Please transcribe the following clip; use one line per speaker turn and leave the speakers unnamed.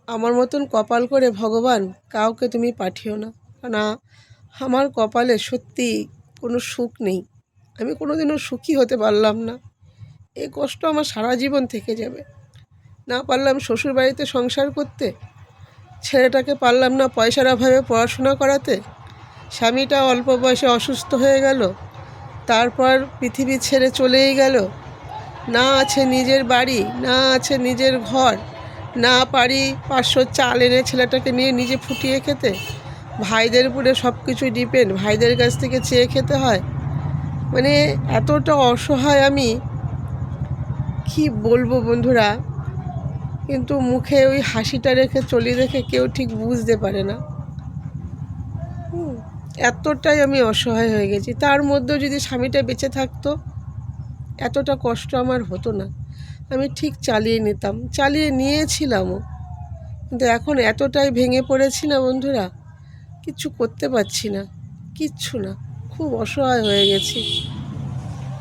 আমার মতন কপাল করে ভগবান কাউকে তুমি পাঠিও না। না, আমার কপালে সত্যি কোনো সুখ নেই। আমি কোনোদিনও সুখী হতে পারলাম না। এই কষ্ট আমার সারা জীবন থেকে যাবে। না পারলাম শ্বশুরবাড়িতে সংসার করতে, ছেলেটাকে পারলাম না পয়সার অভাবে পড়াশোনা করাতে, স্বামীটা অল্প বয়সে অসুস্থ হয়ে গেল, তারপর পৃথিবী ছেড়ে চলেই গেল। না আছে নিজের বাড়ি, না আছে নিজের ঘর, না পারি 500 চাল এনে ছেলেটাকে নিয়ে নিজে ফুটিয়ে খেতে। ভাইদের উপরে সব কিছু ডিপেন্ড, ভাইদের কাছ থেকে চেয়ে খেতে হয়। মানে এতটা অসহায় আমি, কি বলবো বন্ধুরা। কিন্তু মুখে ওই হাসিটা রেখে চলি দেখে কেউ ঠিক বুঝতে পারে না। এতটাই আমি অসহায় হয়ে গেছি। তার মধ্যেও যদি স্বামীটা বেঁচে থাকতো, এতটা কষ্ট আমার হতো না। আমি ঠিক চালিয়ে নিতাম, চালিয়ে নিয়েছিলামও। কিন্তু এখন এতটাই ভেঙে পড়েছি না বন্ধুরা, কিচ্ছু করতে পারছি না, কিচ্ছু না। খুব অসহায় হয়ে গেছি।